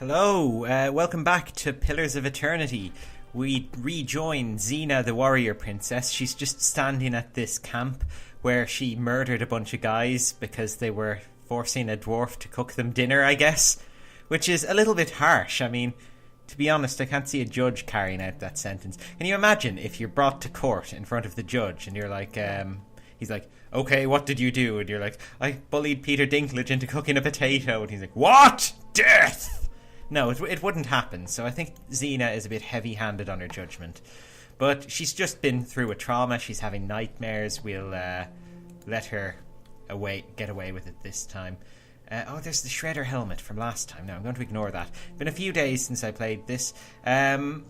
Hello, welcome back to Pillars of Eternity. We rejoin Xena the Warrior Princess. She's just standing at this camp where she murdered a bunch of guys because they were forcing a dwarf to cook them dinner, I guess. Which is a little bit harsh. I mean, to be honest, I can't see a judge carrying out that sentence. Can you imagine if you're brought to court in front of the judge and you're like, he's like, okay, what did you do? And you're like, I bullied Peter Dinklage into cooking a potato. And he's like, what? Death! No, it wouldn't happen. So I think Xena is a bit heavy-handed on her judgment. But she's just been through a trauma. She's having nightmares. We'll let her get away with it this time. There's the Shredder helmet from last time. No, I'm going to ignore that. It's been a few days since I played this. What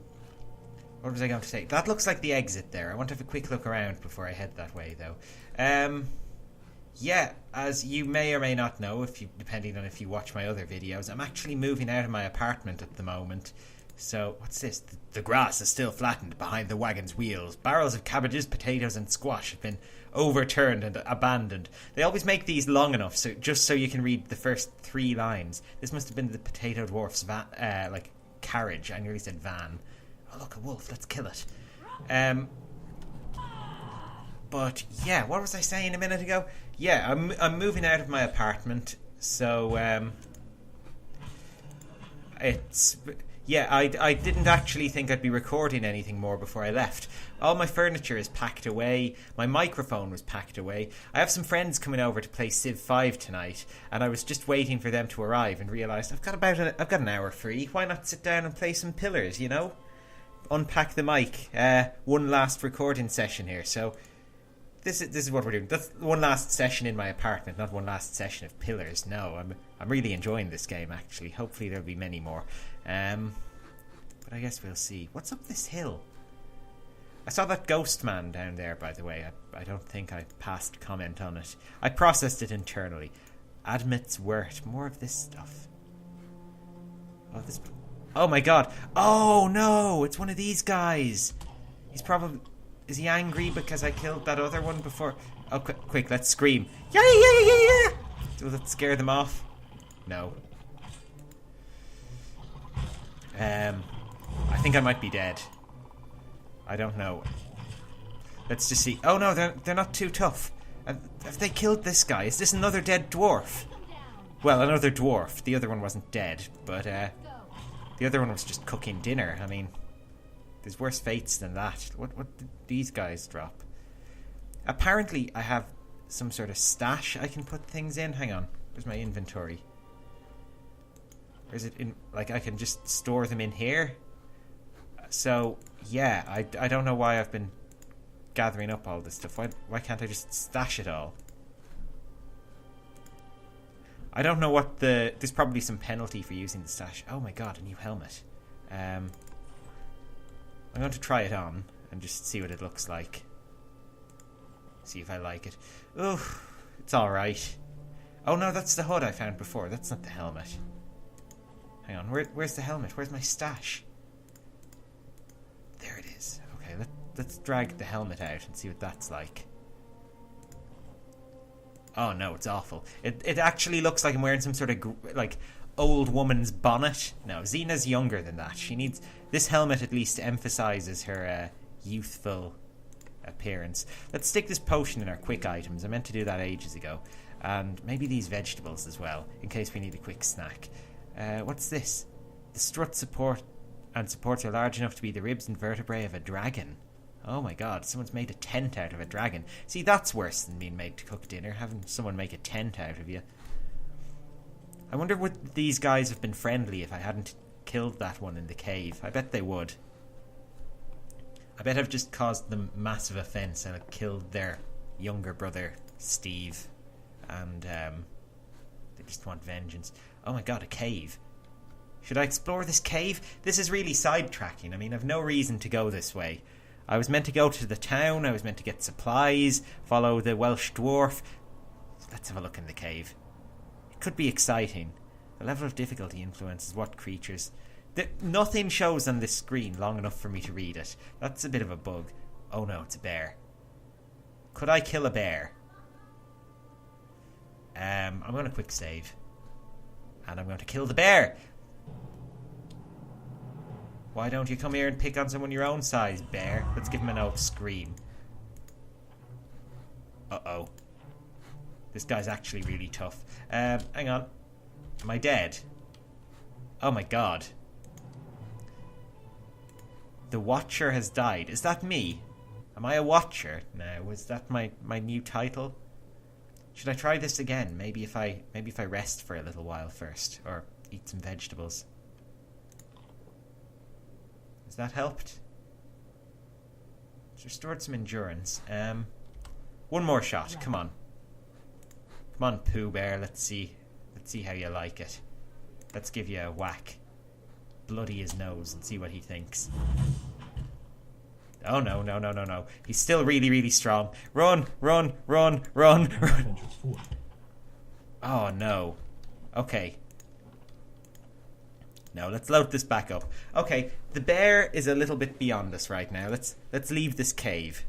was I going to say? That looks like the exit there. I want to have a quick look around before I head that way, though. Yeah, as you may or may not know, depending on if you watch my other videos, I'm actually moving out of my apartment at the moment. So, what's this? The grass is still flattened behind the wagon's wheels. Barrels of cabbages, potatoes and squash have been overturned and abandoned. They always make these long enough just so you can read the first 3 lines. This must have been the potato dwarf's carriage. I nearly said van. Oh, look, a wolf. Let's kill it. But yeah, what was I saying a minute ago? Yeah, I'm moving out of my apartment, so I didn't actually think I'd be recording anything more before I left. All my furniture is packed away. My microphone was packed away. I have some friends coming over to play Civ 5 tonight, and I was just waiting for them to arrive and realised I've got an hour free. Why not sit down and play some Pillars? You know, unpack the mic. One last recording session here. So. This is what we're doing. That's one last session in my apartment, not one last session of Pillars. No, I'm really enjoying this game, actually. Hopefully there'll be many more. But I guess we'll see. What's up this hill? I saw that ghost man down there, by the way. I don't think I passed comment on it. I processed it internally. Admits word. More of this stuff. Oh my god. Oh no! It's one of these guys. He's probably... Is he angry because I killed that other one before? Oh, quick, let's scream. Yeah! Will that scare them off? No. I think I might be dead. I don't know. Let's just see. Oh no, they're not too tough. Have they killed this guy? Is this another dead dwarf? Well, another dwarf. The other one wasn't dead, but the other one was just cooking dinner. I mean... There's worse fates than that. What did these guys drop? Apparently, I have some sort of stash I can put things in. Hang on. Where's my inventory? Or is it in... Like, I can just store them in here? So, yeah. I don't know why I've been gathering up all this stuff. Why can't I just stash it all? I don't know what the... There's probably some penalty for using the stash. Oh my god, a new helmet. I'm going to try it on and just see what it looks like. See if I like it. Ooh, it's alright. Oh no, that's the hood I found before. That's not the helmet. Hang on, where's the helmet? Where's my stash? There it is. Okay, let's drag the helmet out and see what that's like. Oh no, it's awful. It actually looks like I'm wearing some sort of old woman's bonnet. No, Xena's younger than that. She needs... This helmet at least emphasises her youthful appearance. Let's stick this potion in our quick items. I meant to do that ages ago. And maybe these vegetables as well, in case we need a quick snack. What's this? The strut supports are large enough to be the ribs and vertebrae of a dragon. Oh my god, someone's made a tent out of a dragon. See, that's worse than being made to cook dinner, having someone make a tent out of you. I wonder would these guys have been friendly if I hadn't killed that one in the cave. I bet they would. I bet I've just caused them massive offence and I killed their younger brother, Steve. And they just want vengeance. Oh my god, a cave. Should I explore this cave? This is really sidetracking. I mean, I've no reason to go this way. I was meant to go to the town. I was meant to get supplies, follow the Welsh dwarf. Let's have a look in the cave. Could be exciting. The level of difficulty influences what creatures... Nothing shows on this screen long enough for me to read it. That's a bit of a bug. Oh no, it's a bear. Could I kill a bear? I'm going to quick save. And I'm going to kill the bear. Why don't you come here and pick on someone your own size, bear? Let's give him an old scream. Uh-oh. This guy's actually really tough. Hang on. Am I dead? Oh my god. The Watcher has died. Is that me? Am I a Watcher now? Is that my new title? Should I try this again? Maybe if I rest for a little while first, or eat some vegetables. Has that helped? It's restored some endurance. One more shot. Come on. Come on, Pooh Bear. Let's see how you like it. Let's give you a whack. Bloody his nose and see what he thinks. Oh no, no, no, no, no. He's still really, really strong. Run, run, run, run, run. Oh no. Okay. No, let's load this back up. Okay, the bear is a little bit beyond us right now. Let's leave this cave.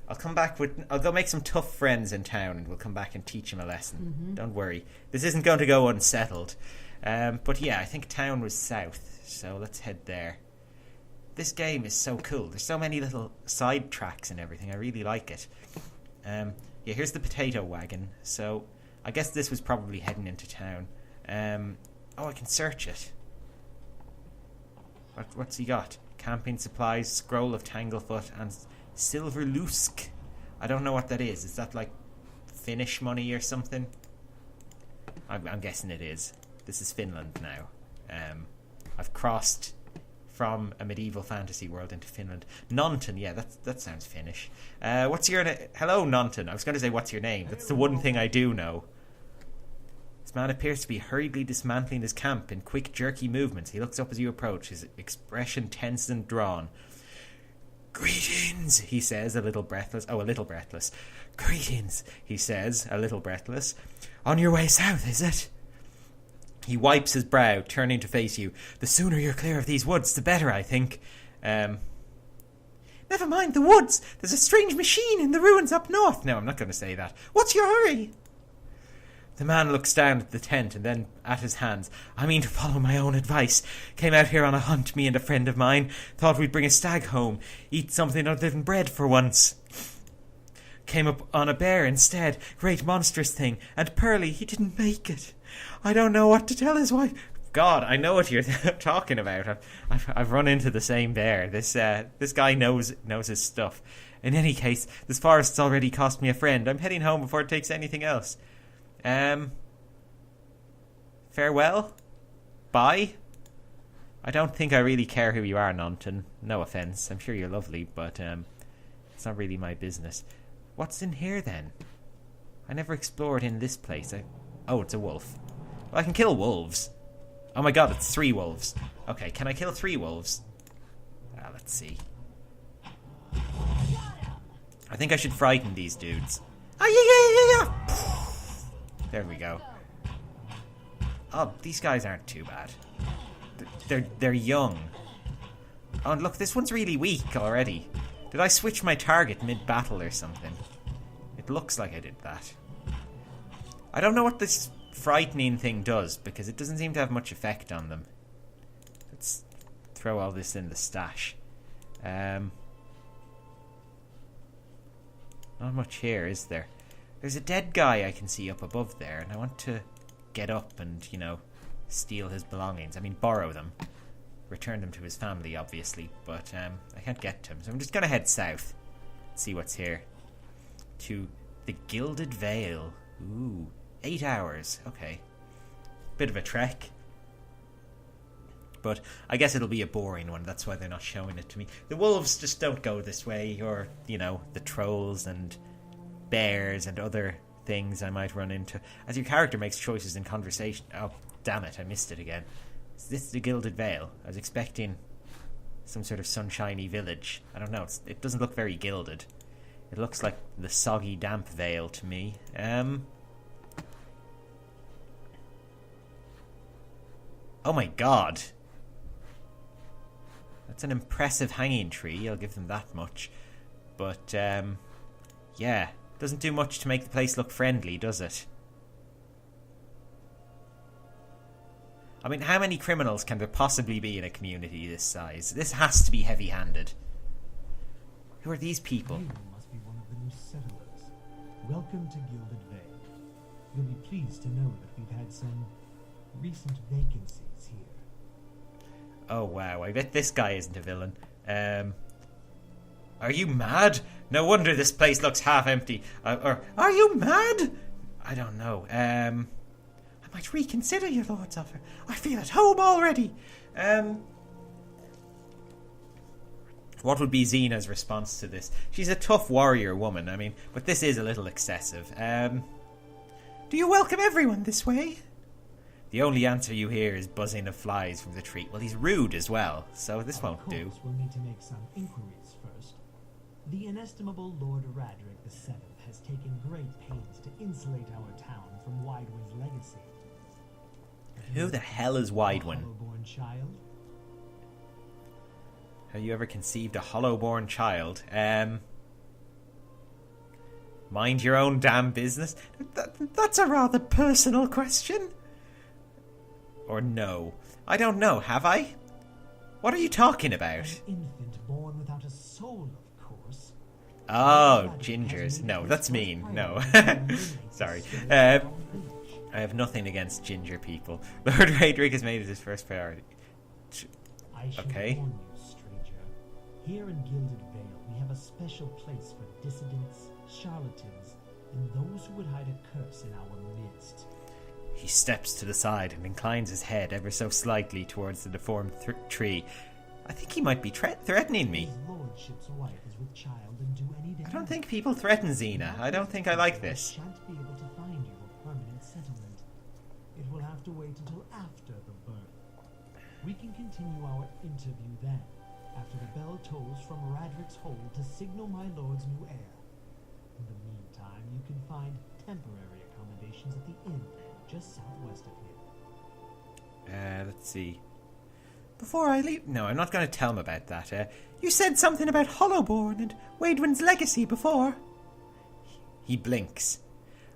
I'll come back with... I'll go make some tough friends in town and we'll come back and teach him a lesson. Don't worry. This isn't going to go unsettled. But yeah, I think town was south, so let's head there. This game is so cool. There's so many little side tracks and everything. I really like it. Yeah, here's the potato wagon. So I guess this was probably heading into town. Oh, I can search it. What's he got? Camping supplies, scroll of Tanglefoot, and silver lusk. I don't know what that is. Is that like Finnish money or something? I'm guessing it is. This is Finland now. I've crossed from a medieval fantasy world into Finland. Nonton, yeah, that sounds Finnish. What's your name? Hello, Nonton. I was going to say, what's your name? That's the one thing I do know. This man appears to be hurriedly dismantling his camp in quick, jerky movements. He looks up as you approach, his expression tense and drawn. Greetings, he says, a little breathless. Oh, a little breathless. Greetings, he says, a little breathless. On your way south, is it? He wipes his brow, turning to face you. The sooner you're clear of these woods, the better, I think. Never mind the woods. There's a strange machine in the ruins up north. No, I'm not going to say that. What's your hurry? The man looks down at the tent and then at his hands. I mean to follow my own advice. Came out here on a hunt, me and a friend of mine. Thought we'd bring a stag home. Eat something other than bread for once. Came up on a bear instead. Great monstrous thing. And Pearly, he didn't make it. I don't know what to tell his wife. God, I know what you're talking about. I've run into the same bear. This guy knows his stuff. In any case, this forest's already cost me a friend. I'm heading home before it takes anything else. Farewell? Bye? I don't think I really care who you are, Nonton. No offence. I'm sure you're lovely, but it's not really my business. What's in here then? I never explored in this place. Oh, it's a wolf. Well, I can kill wolves. Oh my god, it's 3 wolves. Okay, can I kill 3 wolves? Let's see. I think I should frighten these dudes. Yeah. There we go. Oh, these guys aren't too bad. They're young. Oh, and look, this one's really weak already. Did I switch my target mid-battle or something? It looks like I did that. I don't know what this frightening thing does, because it doesn't seem to have much effect on them. Let's throw all this in the stash. Not much here, is there? There's a dead guy I can see up above there, and I want to get up and, steal his belongings. I mean, borrow them. Return them to his family, obviously, but I can't get to him, so I'm just going to head south. See what's here. To the Gilded Vale. Ooh, 8 hours. Okay. Bit of a trek. But I guess it'll be a boring one. That's why they're not showing it to me. The wolves just don't go this way, or, the trolls and bears and other things I might run into. As your character makes choices in conversation... Oh, damn it, I missed it again. Is this the Gilded Vale? I was expecting some sort of sunshiny village. I don't know, it doesn't look very gilded. It looks like the soggy, damp vale to me. Oh my god. That's an impressive hanging tree, I'll give them that much. But, yeah, doesn't do much to make the place look friendly, does it? I mean, how many criminals can there possibly be in a community this size? This has to be heavy-handed. Who are these people? You must be one of the new settlers. Welcome to Gilded Vale. You'll be pleased to know that we've had some recent vacancies here. Oh, wow. I bet this guy isn't a villain. Are you mad? No wonder this place looks half empty. Or, are you mad? I don't know. I might reconsider your lord's offer. I feel at home already. What would be Xena's response to this? She's a tough warrior woman, I mean, but this is a little excessive. Do you welcome everyone this way? The only answer you hear is buzzing of flies from the tree. Well, he's rude as well, so this won't do. Of course, we'll need to make some inquiries first. The inestimable Lord Radric VII has taken great pains to insulate our town from Widewind's legacy. Who the hell is Widewind? Hollowborn child? Have you ever conceived a hollow-born child? Mind your own damn business? That's a rather personal question. Or no. I don't know, have I? What are you talking about? An infant born without a soul, of course. Oh, gingers. No, that's mean. No. Sorry. I have nothing against ginger people. Lord Radric has made it his first priority. Okay. Warn you, stranger. Here in Gilded Vale, we have a special place for dissidents, charlatans, and those who would hide a curse in our midst. He steps to the side and inclines his head ever so slightly towards the deformed tree. I think he might be threatening me. His lordship's wife is with child and do any day. I don't think people threaten Xena. I don't think I like this. Shan't be able to find you a permanent settlement. It will have to wait until after the birth. We can continue our interview then, after the bell tolls from Radric's hold to signal my lord's new heir. In the meantime, you can find temporary accommodations at the inn, just southwest of here. Let's see. Before I leave... No, I'm not going to tell him about that. You said something about Hollowborn and Wadewin's legacy before. He blinks.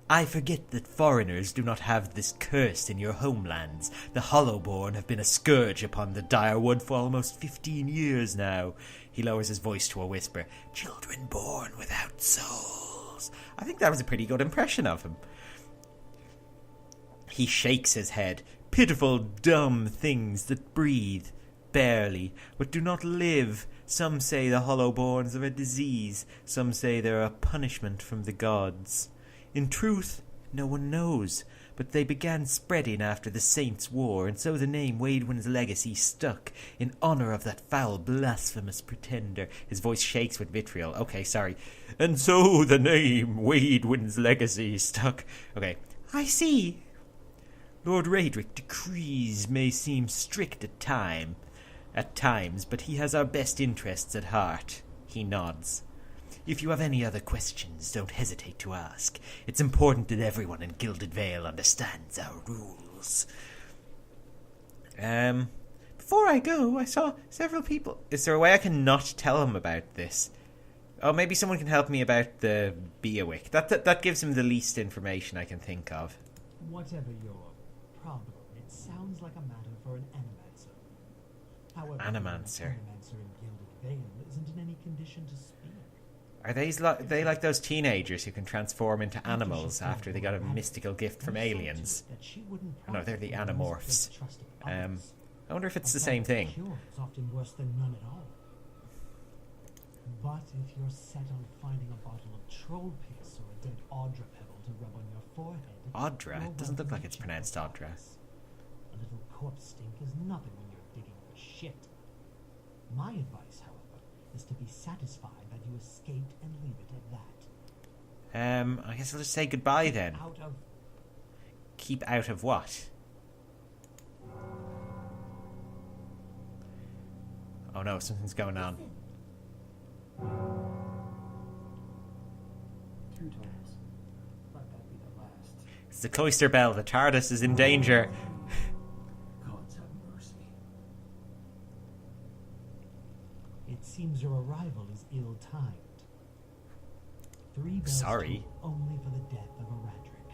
I forget that foreigners do not have this curse in your homelands. The Hollowborn have been a scourge upon the Direwood for almost 15 years now. He lowers his voice to a whisper. Children born without souls. I think that was a pretty good impression of him. He shakes his head. Pitiful, dumb things that breathe, barely, but do not live. Some say the Hollowborns are a disease. Some say they are a punishment from the gods. In truth, no one knows, but they began spreading after the Saints' War, and so the name Wadewin's legacy stuck, in honour of that foul, blasphemous pretender. His voice shakes with vitriol. Okay, sorry. And so the name Wadewin's legacy stuck. Okay, I see. Lord Radric decrees may seem strict at times, but he has our best interests at heart. He nods. If you have any other questions, don't hesitate to ask. It's important that everyone in Gilded Vale understands our rules. Before I go, I saw several people... Is there a way I can not tell him about this? Oh, maybe someone can help me about the Beawick. That gives him the least information I can think of. Whatever your problem, it sounds like a matter for an animancer. However, Animancer. An animancer in Gilded Vale isn't in any condition to speak. Are they like those teenagers who can transform into animals after they got a mystical gift from aliens? No, they're the Animorphs. I wonder if it's the same thing. Cure is often worse than none at all. But if you're set on finding a bottle of troll piss or a dead Audra pebble to rub on your forehead... Audra? It doesn't look like it's pronounced Audra. A little corpse stink is nothing when you're digging for shit. My advice, however, is to be satisfied that you escaped and leave it at that. I guess I'll just say goodbye then. Out of... Keep out of what? Oh no, something's going on. 2 tolls. Let that be the last. It's the cloister bell. The TARDIS is in danger. Gods have mercy. It seems your arrival is ill-timed. 3 bells Sorry. toll only for the death of a Radric.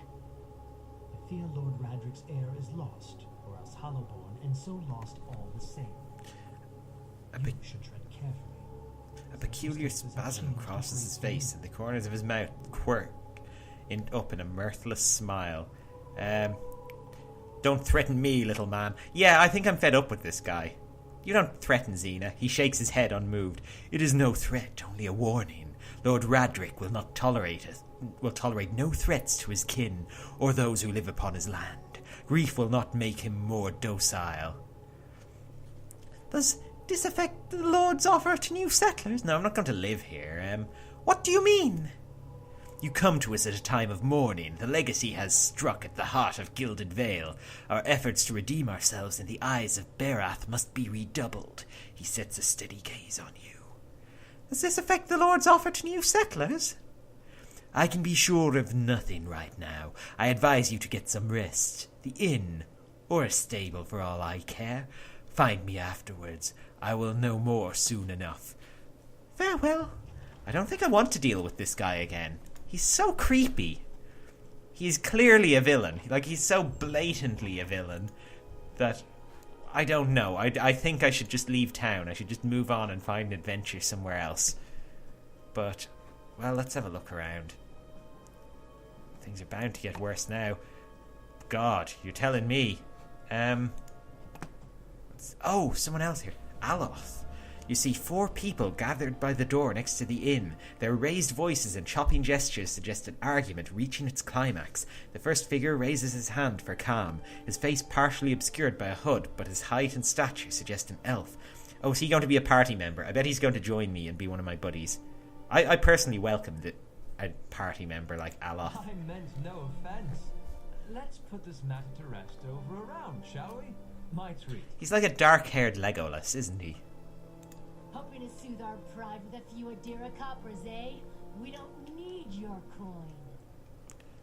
I fear Lord Radric's heir is lost, or else Hollowborn and so lost all the same. You should tread carefully. A peculiar spasm crosses his face, and the corners of his mouth quirk up in a mirthless smile. Don't threaten me, little man. Yeah, I think I'm fed up with this guy. You don't threaten Xena. He shakes his head unmoved. It is no threat, only a warning. Lord Radric will not tolerate no threats to his kin or those who live upon his land. Grief will not make him more docile. Does this affect the Lord's offer to new settlers? No, I'm not going to live here. What do you mean? You come to us at a time of mourning. The legacy has struck at the heart of Gilded Vale. Our efforts to redeem ourselves in the eyes of Berath must be redoubled. He sets a steady gaze on you. Does this affect the Lord's offer to new settlers? I can be sure of nothing right now. I advise you to get some rest. The inn, or a stable for all I care. Find me afterwards. I will know more soon enough. Farewell. I don't think I want to deal with this guy again. He's so creepy. He's clearly a villain. Like, he's so blatantly a villain that I don't know. I think I should just leave town. I should just move on and find an adventure somewhere else. But, well, let's have a look around. Things are bound to get worse now. God, you're telling me. Oh, someone else here. Aloth. You see 4 people gathered by the door next to the inn. Their raised voices and chopping gestures suggest an argument reaching its climax. The first figure raises his hand for calm, his face partially obscured by a hood, but his height and stature suggest an elf. Oh, is he going to be a party member? I bet he's going to join me and be one of my buddies. I personally welcome a party member like Aloth. I meant no offense. Let's put this matter to rest over a round, shall we? My treat. He's like a dark-haired Legolas, isn't he? Hoping to soothe our pride with a few Adira coppers, eh? We don't need your coin.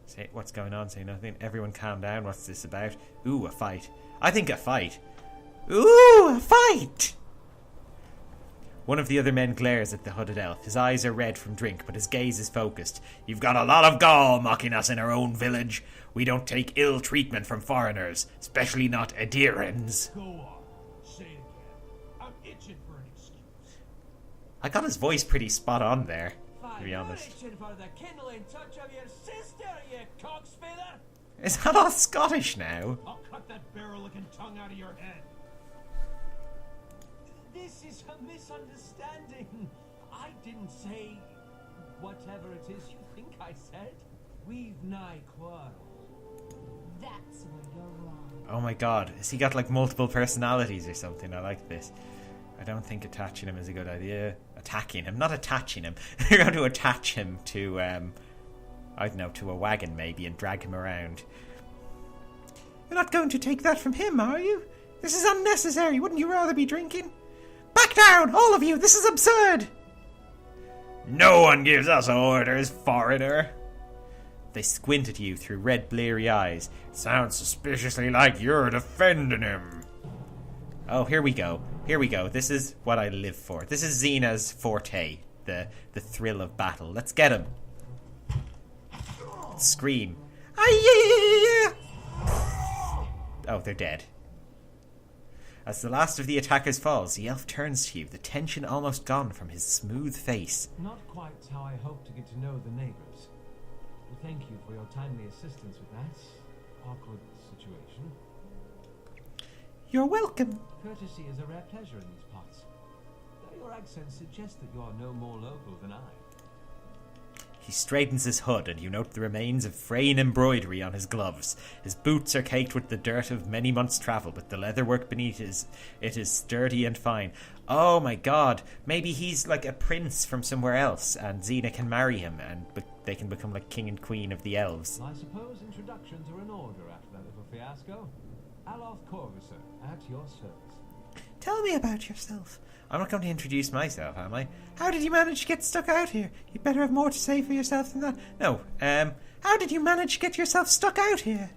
Say, what's going on? Say nothing. Everyone calm down. What's this about? Ooh, a fight. I think a fight. Ooh, a fight! One of the other men glares at the hooded elf. His eyes are red from drink, but his gaze is focused. You've got a lot of gall mocking us in our own village. We don't take ill treatment from foreigners, especially not Adirans. Go on. Say it again. I'm itching for an excuse. I got his voice pretty spot on there, to be honest. You're itching for the kindling touch of your sister, you cockspither! Is that all Scottish now? I'll cut that barrel-looking tongue out of your head. This is a misunderstanding. I didn't say whatever it is you think I said. We've nigh quarrel. That's where you're wrong. Oh my god, has he got like multiple personalities or something? I like this. I don't think attaching him is a good idea. Attacking him, not attaching him. You're going to attach him to, I don't know, to a wagon maybe and drag him around. You're not going to take that from him, are you? This is unnecessary. Wouldn't you rather be drinking? Back down, all of you! This is absurd! No one gives us orders, foreigner. They squint at you through red, bleary eyes. Sounds suspiciously like you're defending him. Oh, here we go. Here we go. This is what I live for. This is Xena's forte. The thrill of battle. Let's get him. Scream. Oh, they're dead. As the last of the attackers falls, the elf turns to you, the tension almost gone from his smooth face. Not quite how I hoped to get to know the neighbors. Thank you for your timely assistance with that awkward situation. You're welcome. Courtesy is a rare pleasure in these parts. Though your accent suggests that you are no more local than I. He straightens his hood, and you note the remains of fraying embroidery on his gloves. His boots are caked with the dirt of many months' travel, but the leatherwork beneath it is sturdy and fine. Oh my god, maybe he's like a prince from somewhere else, and Xena can marry him, and they can become like king and queen of the elves. I suppose introductions are in order after that little fiasco. Aloth Corvusser, at your service. Tell me about yourself. I'm not going to introduce myself, am I? How did you manage to get stuck out here? You'd better have more to say for yourself than that. No, how did you manage to get yourself stuck out here?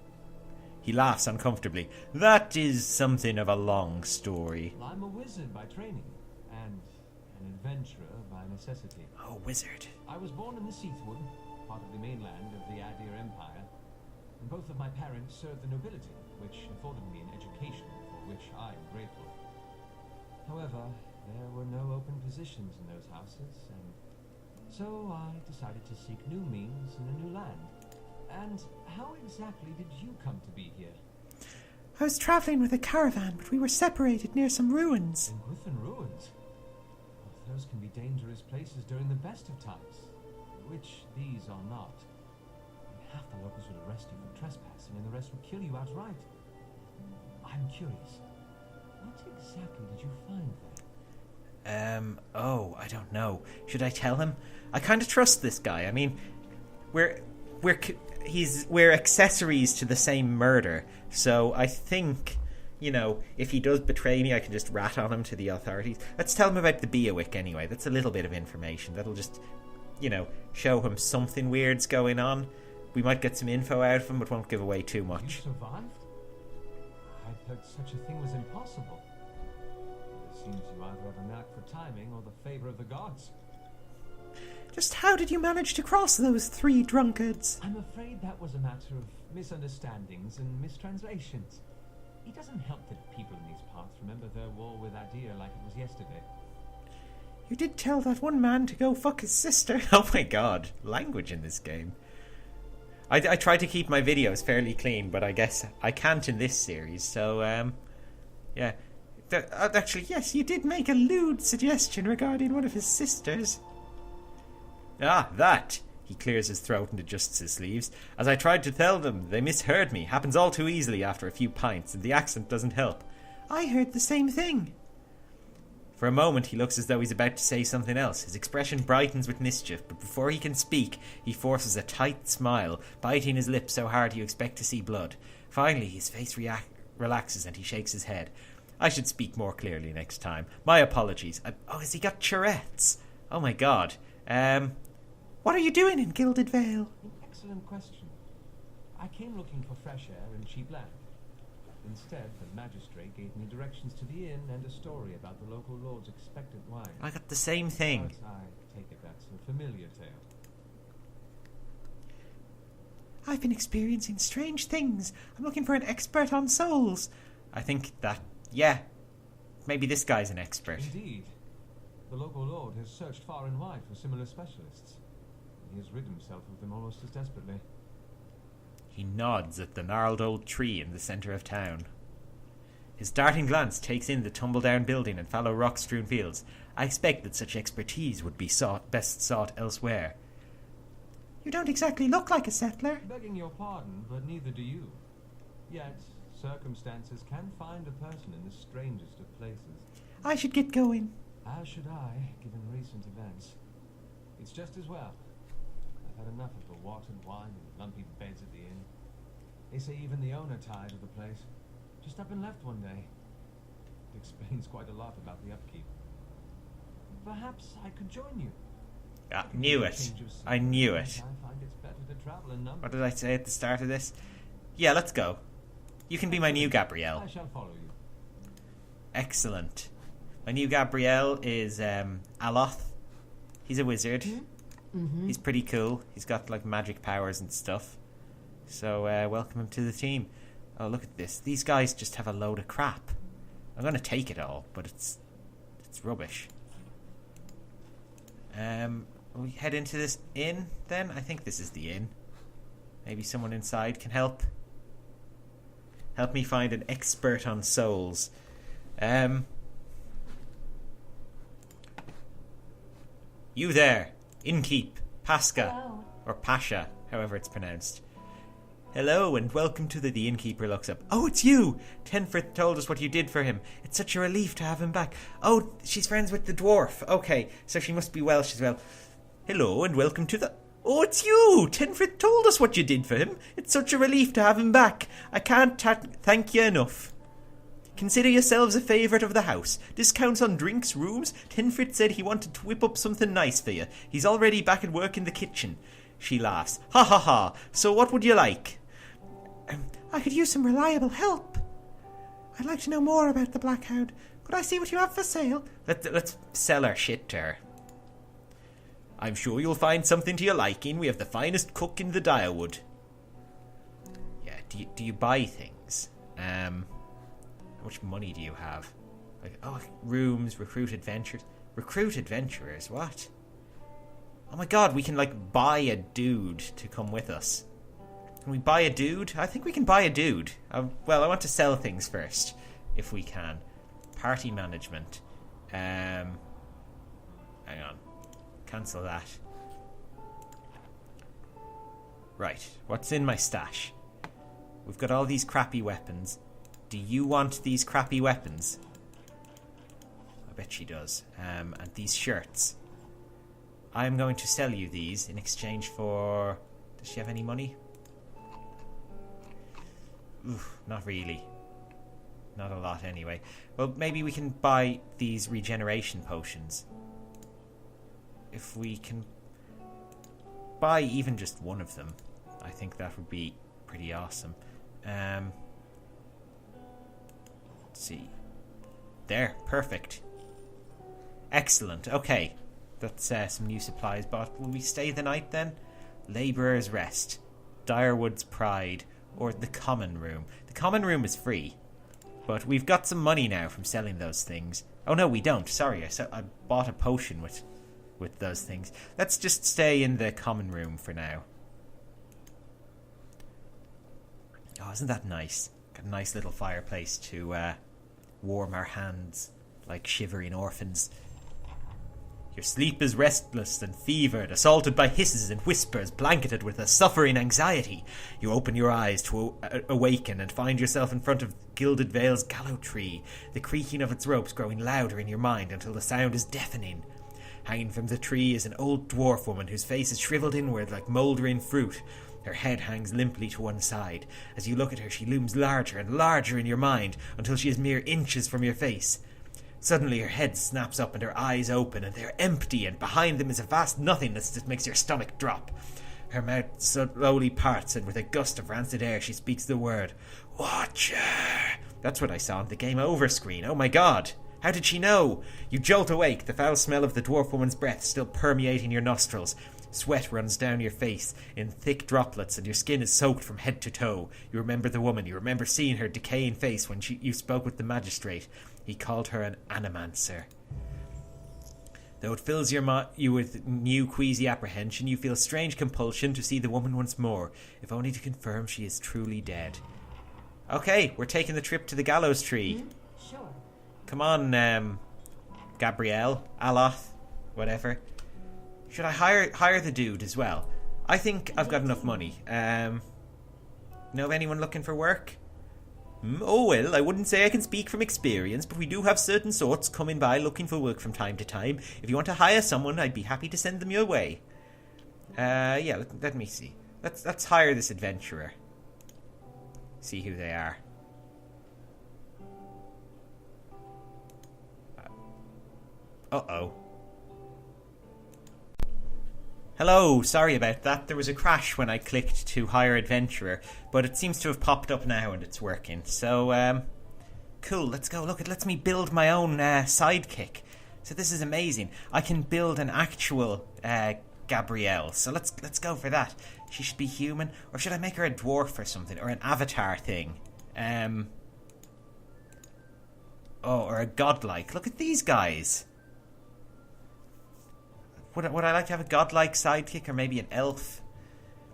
He laughs uncomfortably. That is something of a long story. I'm a wizard by training, and an adventurer by necessity. Oh, wizard. I was born in the Seathwood, part of the mainland of the Adir Empire, and both of my parents served the nobility, which afforded me an education for for which I am grateful. However, there were no open positions in those houses, and so I decided to seek new means in a new land. And how exactly did you come to be here? I was travelling with a caravan, but we were separated near some ruins. In Griffin ruins? Well, those can be dangerous places during the best of times, which these are not. Half the locals would arrest you for trespassing, and the rest would kill you outright. I'm curious. What exactly did you find there? I don't know. Should I tell him? I kind of trust this guy. I mean, we're accessories to the same murder, so I think, you know, if he does betray me, I can just rat on him to the authorities. Let's tell him about the Beawick anyway. That's a little bit of information. That'll just, you know, show him something weird's going on. We might get some info out of him, but won't give away too much. You survived? I'd heard such a thing was impossible. It seems you either have a knack for timing or the favour of the gods. Just how did you manage to cross those 3 drunkards? I'm afraid that was a matter of misunderstandings and mistranslations. It doesn't help that people in these parts remember their war with Adir like it was yesterday. You did tell that one man to go fuck his sister. Oh my god, language in this game. I try to keep my videos fairly clean, but I guess I can't in this series, so, yeah. Actually, yes, you did make a lewd suggestion regarding one of his sisters. Ah, that! He clears his throat and adjusts his sleeves. As I tried to tell them, they misheard me. Happens all too easily after a few pints, and the accent doesn't help. I heard the same thing. For a moment, he looks as though he's about to say something else. His expression brightens with mischief, but before he can speak, he forces a tight smile, biting his lips so hard you expect to see blood. Finally, his face relaxes and he shakes his head. I should speak more clearly next time. My apologies. Has he got Tourette's? Oh my god. What are you doing in Gilded Vale? An excellent question. I came looking for fresh air and cheap land. Instead, the magistrate gave me directions to the inn and a story about the local lord's expected wine. I got the same thing. But I take it that's a familiar tale. I've been experiencing strange things. I'm looking for an expert on souls. I think that, yeah, maybe this guy's an expert. Indeed. The local lord has searched far and wide for similar specialists. He has rid himself of them almost as desperately. He nods at the gnarled old tree in the centre of town. His darting glance takes in the tumble-down building and fallow rock-strewn fields. I expect that such expertise would be best sought elsewhere. You don't exactly look like a settler. Begging your pardon, but neither do you. Yet, circumstances can find a person in the strangest of places. I should get going. As should I, given recent events. It's just as well. I've had enough of the watered wine and lumpy beds at the inn. They say even the owner tired of the place. Just up and left one day. It explains quite a lot about the upkeep. Perhaps I could join you. I knew it. I knew it. I find it's better to travel in numbers. What did I say at the start of this? Yeah, let's go. You can be my new Gabrielle. I shall follow you. Excellent. My new Gabrielle is Aloth. He's a wizard. Mm-hmm. He's pretty cool. He's got like magic powers and stuff. So welcome him to the team. Oh, look at this. These guys just have a load of crap. I'm going to take it all, but it's rubbish. We head into this inn then? I think this is the inn. Maybe someone inside can help. Help me find an expert on souls. You there, innkeep, Pasca, Hello. or Pasha, however it's pronounced. Hello, and welcome to the innkeeper looks up. Oh, it's you! Tenfrith told us what you did for him. It's such a relief to have him back. Oh, she's friends with the dwarf. Okay, so she must be Welsh as well. Hello, and welcome to the... Oh, it's you! Tenfrith told us what you did for him. It's such a relief to have him back. I can't thank you enough. Consider yourselves a favourite of the house. Discounts on drinks, rooms. Tenfrith said he wanted to whip up something nice for you. He's already back at work in the kitchen. She laughs. Ha ha ha. So what would you like? I could use some reliable help. I'd like to know more about the Black Hound. Could I see what you have for sale? Let's sell our shit to her. I'm sure you'll find something to your liking. We have the finest cook in the Direwood. Yeah, do you buy things? How much money do you have? Like, oh, rooms, recruit adventurers. Recruit adventurers, what? Oh my god, we can, like, buy a dude to come with us. Can we buy a dude? I think we can buy a dude. Well, I want to sell things first, if we can. Party management. Hang on. Cancel that. Right, what's in my stash? We've got all these crappy weapons. Do you want these crappy weapons? I bet she does. And these shirts. I'm going to sell you these in exchange for... Does she have any money? Oof, not really. Not a lot anyway. Well, maybe we can buy these regeneration potions. If we can buy even just one of them, I think that would be pretty awesome. Let's see. There, perfect. Excellent, okay. That's some new supplies bought. Will we stay the night then? Labourer's Rest, Direwood's Pride, or the Common Room. The Common Room is free, but we've got some money now from selling those things. Oh no, we don't. Sorry, I bought a potion with those things. Let's just stay in the Common Room for now. Oh, isn't that nice? Got a nice little fireplace to warm our hands like shivering orphans. Your sleep is restless and fevered, assaulted by hisses and whispers, blanketed with a suffering anxiety. You open your eyes to awaken and find yourself in front of Gilded Vale's gallows tree, the creaking of its ropes growing louder in your mind until the sound is deafening. Hanging from the tree is an old dwarf woman whose face is shriveled inward like mouldering fruit. Her head hangs limply to one side. As you look at her, she looms larger and larger in your mind until she is mere inches from your face. Suddenly her head snaps up and her eyes open, and they're empty, and behind them is a vast nothingness that makes your stomach drop. Her mouth slowly parts, and with a gust of rancid air she speaks the word, "Watcher!" That's what I saw on the game over screen. Oh my god! How did she know? You jolt awake, the foul smell of the dwarf woman's breath still permeating your nostrils. Sweat runs down your face in thick droplets, and your skin is soaked from head to toe. You remember the woman. You remember seeing her decaying face when you spoke with the magistrate. He called her an animancer. Though it fills you with new queasy apprehension, you feel strange compulsion to see the woman once more, if only to confirm she is truly dead. Okay, we're taking the trip to the gallows tree. Sure. Come on, Gabrielle, Aloth, whatever. Should I hire the dude as well? I think I've got enough money. Know of anyone looking for work? Oh well, I wouldn't say I can speak from experience, but we do have certain sorts coming by looking for work from time to time. If you want to hire someone, I'd be happy to send them your way. Yeah, let me see. Let's hire this adventurer. See who they are. Uh-oh. Hello, sorry about that. There was a crash when I clicked to hire adventurer, but it seems to have popped up now and it's working. So, cool, let's go. Look, it lets me build my own sidekick. So this is amazing. I can build an actual Gabrielle. So let's go for that. She should be human, or should I make her a dwarf or something, or an avatar thing? Or a godlike. Look at these guys. Would I like to have a godlike sidekick, or maybe an elf?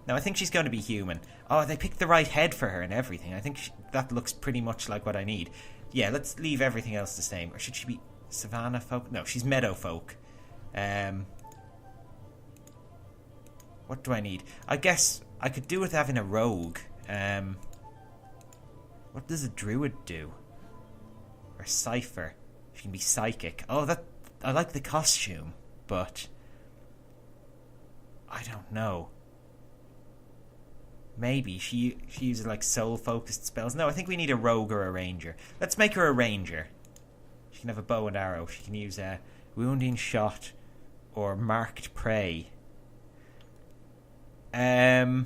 No, I think she's going to be human. Oh, they picked the right head for her and everything. I think that looks pretty much like what I need. Yeah, let's leave everything else the same. Or should she be savannah folk? No, she's meadow folk. What do I need? I guess I could do with having a rogue. What does a druid do? Or a cipher? She can be psychic. Oh, I like the costume, but I don't know. Maybe she uses like soul-focused spells. No, I think we need a rogue or a ranger. Let's make her a ranger. She can have a bow and arrow. She can use a wounding shot or marked prey. Oh,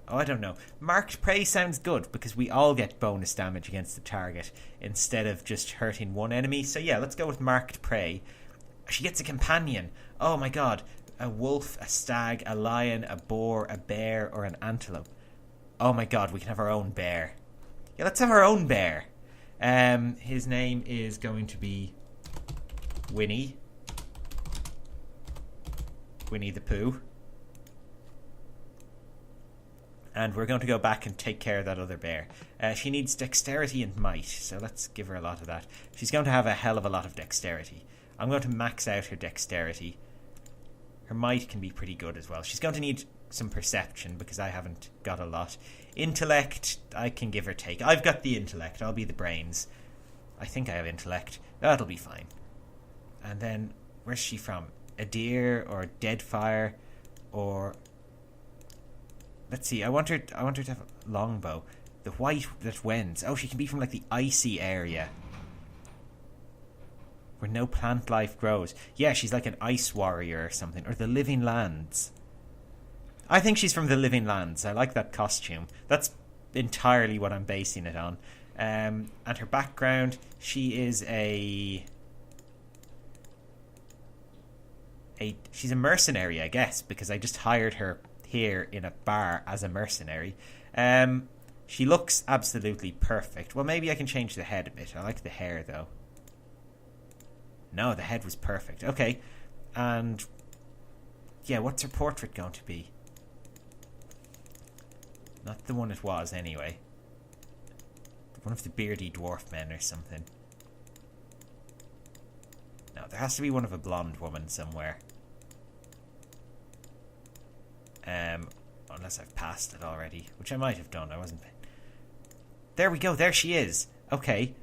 I don't know. Marked prey sounds good because we all get bonus damage against the target instead of just hurting one enemy. So yeah, let's go with marked prey. She gets a companion. Oh my god. A wolf, a stag, a lion, a boar, a bear, or an antelope. Oh my god, we can have our own bear. Yeah, let's have our own bear. His name is going to be Winnie the Pooh. And we're going to go back and take care of that other bear. She needs dexterity and might, so let's give her a lot of that. She's going to have a hell of a lot of dexterity. I'm going to max out her dexterity. Her might can be pretty good as well. She's going to need some perception because I haven't got a lot. Intellect, I can give or take. I've got the intellect. I'll be the brains. I think I have intellect. That'll be fine. And then, where's she from? A deer or Deadfire or... Let's see, I want her to have a longbow. The white that wends. Oh, she can be from like the icy area where no plant life grows. Yeah, she's like an ice warrior or something. Or the Living Lands. I think she's from the Living Lands. I like that costume. That's entirely what I'm basing it on. And her background, she is she's a mercenary, I guess, because I just hired her here in a bar as a mercenary. She looks absolutely perfect. Well, maybe I can change the head a bit. I like the hair, though. No, the head was perfect. Okay. And yeah, what's her portrait going to be? Not the one it was, anyway. One of the beardy dwarf men or something. No, there has to be one of a blonde woman somewhere. Unless I've passed it already, which I might have done. I wasn't. There we go. There she is. Okay,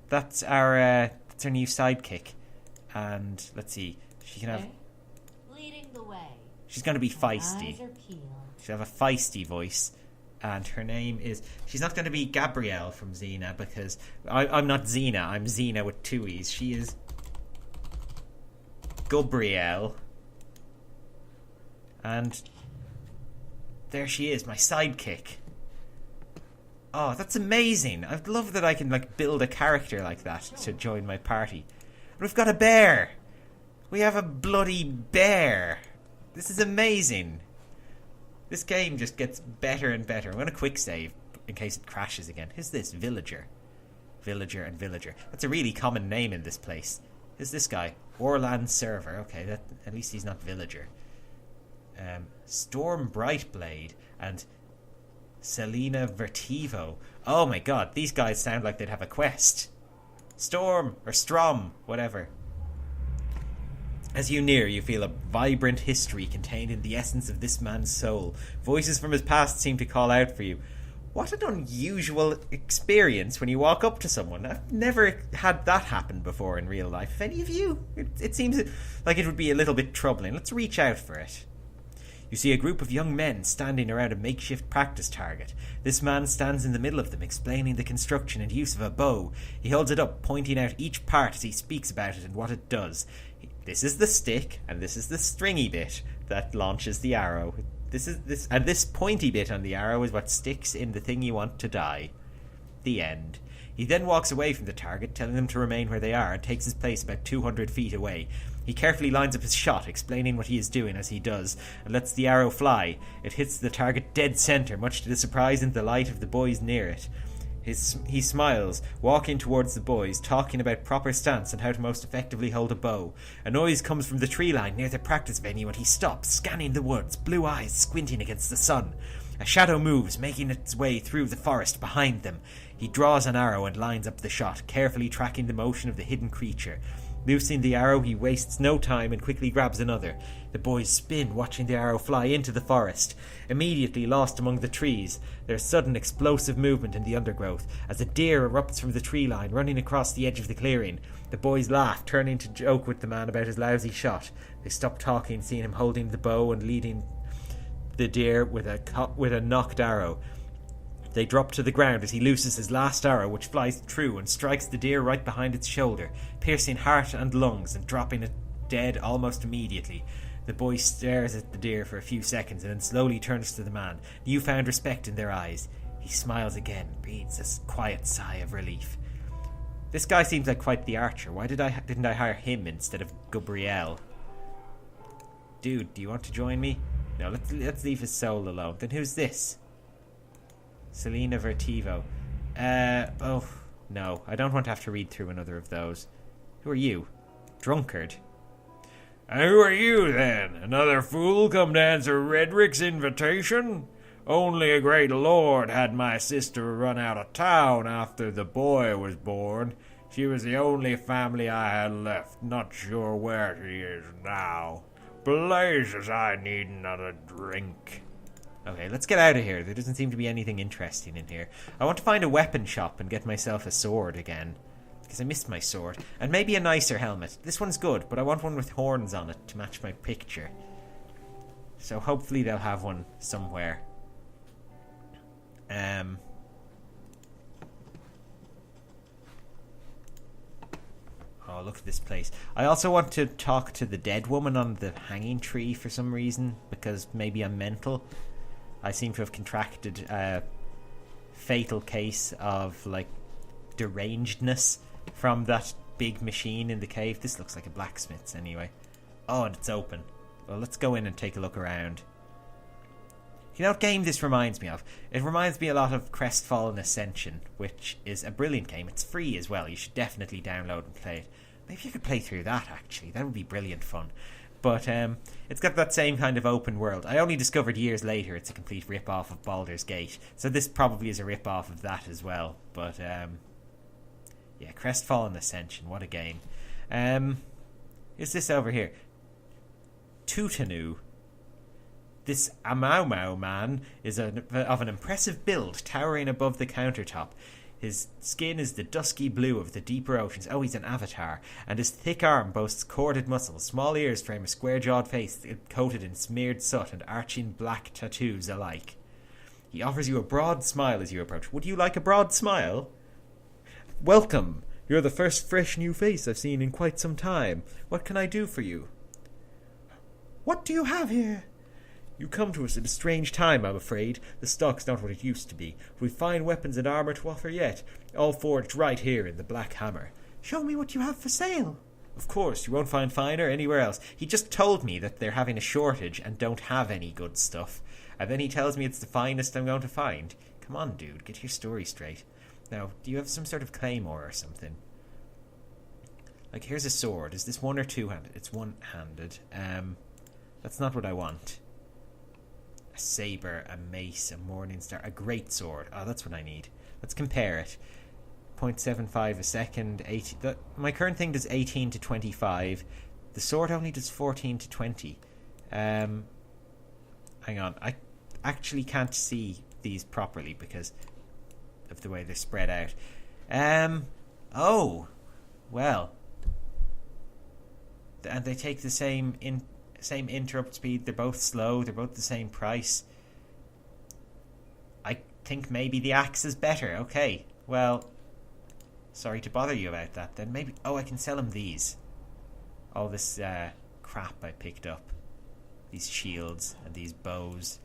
that's our new sidekick. And let's see, she can have. Leading the way. She's going to be feisty. Eyes are peeled. She'll have a feisty voice, and her name is. She's not going to be Gabrielle from Xena because I'm not Xena. I'm Xena with two E's. She is Gabrielle, and. There she is, my sidekick. Oh, that's amazing. I love that I can like build a character like that to join my party. And we've got a bear. We have a bloody bear. This is amazing. This game just gets better and better. I'm going to quick save in case it crashes again. Who's this? Villager. Villager and Villager. That's a really common name in this place. Who's this guy? Orland Server. Okay, that at least he's not Villager. Storm Brightblade and Selena Vertivo. Oh my god, these guys sound like they'd have a quest. Storm, or Strom, whatever. As you near, you feel a vibrant history contained in the essence of this man's soul. Voices from his past seem to call out for you. What an unusual experience when you walk up to someone. I've never had that happen before in real life. Any of you? It seems like it would be a little bit troubling. Let's reach out for it. You see a group of young men standing around a makeshift practice target. This man stands in the middle of them, explaining the construction and use of a bow. He holds it up, pointing out each part as he speaks about it and what it does. This is the stick, and this is the stringy bit that launches the arrow. This pointy bit on the arrow is what sticks in the thing you want to die. The end. He then walks away from the target, telling them to remain where they are, and takes his place about 200 feet away. He carefully lines up his shot, explaining what he is doing as he does, and lets the arrow fly. It hits the target dead center, much to the surprise and delight of the boys near it. He smiles, walking towards the boys, talking about proper stance and how to most effectively hold a bow. A noise comes from the tree line near the practice venue, and he stops, scanning the woods, blue eyes squinting against the sun. A shadow moves, making its way through the forest behind them. He draws an arrow and lines up the shot, carefully tracking the motion of the hidden creature. Loosing the arrow, he wastes no time and quickly grabs another. The boys spin, watching the arrow fly into the forest. Immediately lost among the trees, there is sudden explosive movement in the undergrowth, as a deer erupts from the tree line, running across the edge of the clearing. The boys laugh, turning to joke with the man about his lousy shot. They stop talking, seeing him holding the bow and leading the deer with a knocked arrow. They drop to the ground as he looses his last arrow, which flies true and strikes the deer right behind its shoulder, piercing heart and lungs and dropping it dead almost immediately. The boy stares at the deer for a few seconds and then slowly turns to the man, newfound respect in their eyes. He smiles again, breathes a quiet sigh of relief. This guy seems like quite the archer. Why didn't I hire him instead of Gabrielle? Dude, do you want to join me? No, let's leave his soul alone. Then who's this? Selena Vertivo. No, I don't want to have to read through another of those. Who are you? Drunkard. And who are you, then? Another fool come to answer Redrick's invitation? Only a great lord had my sister run out of town after the boy was born. She was the only family I had left. Not sure where she is now. Blazes, I need another drink. Okay, let's get out of here. There doesn't seem to be anything interesting in here. I want to find a weapon shop and get myself a sword again. Because I missed my sword. And maybe a nicer helmet. This one's good, but I want one with horns on it to match my picture. So hopefully they'll have one somewhere. Oh, look at this place. I also want to talk to the dead woman on the hanging tree for some reason. Because maybe I'm mental. I seem to have contracted a fatal case of, like, derangedness from that big machine in the cave. This looks like a blacksmith's anyway. Oh, and it's open. Well, let's go in and take a look around. You know what game this reminds me of? It reminds me a lot of Crestfallen Ascension, which is a brilliant game. It's free as well. You should definitely download and play it. Maybe you could play through that, actually. That would be brilliant fun. But it's got that same kind of open world. I only discovered years later it's a complete rip-off of Baldur's Gate. So this probably is a rip-off of that as well. But, yeah, Crestfallen Ascension. What a game. Is this over here? Tutanu. This Amau man is of an impressive build, towering above the countertop. His skin is the dusky blue of the deeper oceans. Oh, he's an avatar. And his thick arm boasts corded muscles. Small ears frame a square-jawed face coated in smeared soot and arching black tattoos alike. He offers you a broad smile as you approach. Would you like a broad smile? Welcome. You're the first fresh new face I've seen in quite some time. What can I do for you? What do you have here? You come to us at a strange time, I'm afraid. The stock's not what it used to be. We've fine weapons and armour to offer yet, all forged right here in the Black Hammer. Show me what you have for sale. Of course, you won't find finer anywhere else. He just told me that they're having a shortage and don't have any good stuff. And then he tells me it's the finest I'm going to find. Come on, dude, get your story straight. Now, do you have some sort of claymore or something? Like, here's a sword. Is this one or two-handed? It's one-handed. That's not what I want. A saber, a mace, a morning star, a great sword. Oh, that's what I need. Let's compare it. 0.75 a second. 80. My current thing does 18 to 25. The sword only does 14 to 20. Hang on. I actually can't see these properly because of the way they're spread out. Oh. Well. And they take the same interrupt speed. They're both slow. They're both the same price. I think maybe the axe is better. Okay. Well, sorry to bother you about that then. Maybe... Oh, I can sell him these. All this crap I picked up. These shields and these bows.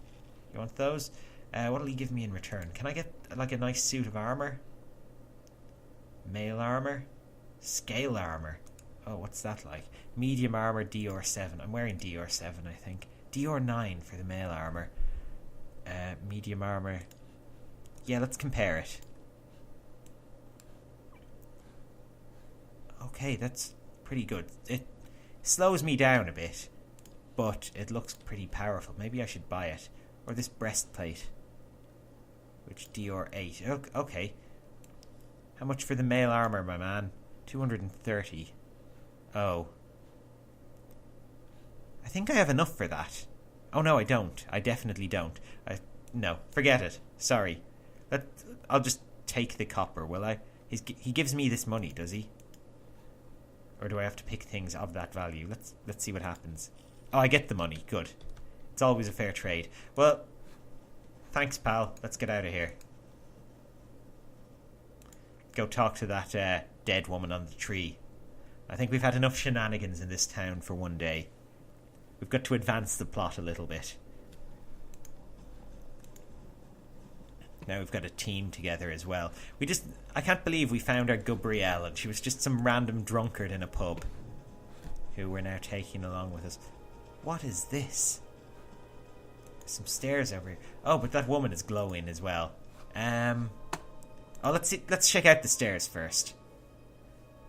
You want those? What'll he give me in return? Can I get like a nice suit of armor? Mail armor? Scale armor. Oh, what's that like? Medium armor, Dior 7. I'm wearing Dior 7, I think. Dior 9 for the mail armor. Medium armor. Yeah, let's compare it. Okay, that's pretty good. It slows me down a bit, but it looks pretty powerful. Maybe I should buy it. Or this breastplate. Which Dior 8. Okay. How much for the mail armor, my man? 230. Oh. I think I have enough for that. Oh, no, I don't. I definitely don't. No, forget it. Sorry. I'll just take the copper, will I? He gives me this money, does he? Or do I have to pick things of that value? Let's see what happens. Oh, I get the money. Good. It's always a fair trade. Well, thanks, pal. Let's get out of here. Go talk to that dead woman on the tree. I think we've had enough shenanigans in this town for one day. We've got to advance the plot a little bit. Now we've got a team together as well. I can't believe we found our Gabrielle and she was just some random drunkard in a pub who we're now taking along with us. What is this? There's some stairs over here. Oh, but that woman is glowing as well. Oh, let's check out the stairs first.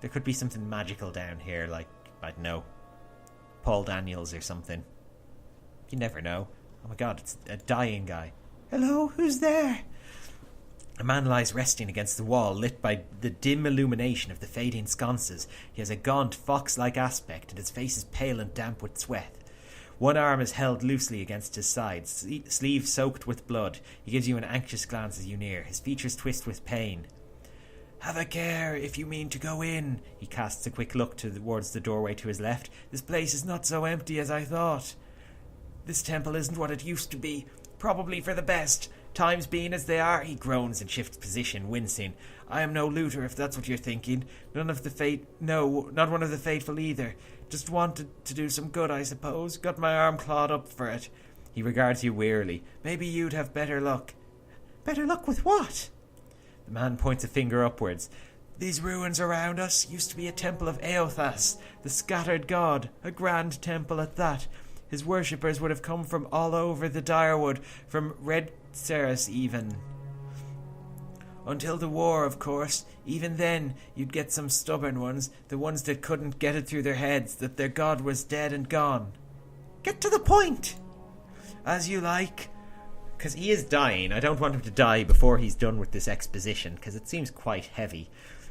There could be something magical down here, like, I don't know, Paul Daniels or something. You never know. Oh my god, it's a dying guy. Hello, who's there? A man lies resting against the wall, lit by the dim illumination of the fading sconces. He has a gaunt, fox-like aspect, and his face is pale and damp with sweat. One arm is held loosely against his side, sleeve soaked with blood. He gives you an anxious glance as you near. His features twist with pain. Have a care if you mean to go in. He casts a quick look towards the doorway to his left. This place is not so empty as I thought. This temple isn't what it used to be. Probably for the best. Times being as they are, he groans and shifts position, wincing. I am no looter, if that's what you're thinking. Not one of the faithful either. Just wanted to do some good, I suppose. Got my arm clawed up for it. He regards you wearily. Maybe you'd have better luck. Better luck with what? The man points a finger upwards. These ruins around us used to be a temple of Eothas, the scattered god, a grand temple at that. His worshippers would have come from all over the Direwood, from Red Ceres even. Until the war, of course. Even then, you'd get some stubborn ones, the ones that couldn't get it through their heads that their god was dead and gone. Get to the point! As you like. Because he is dying. I don't want him to die before he's done with this exposition, because it seems quite heavy.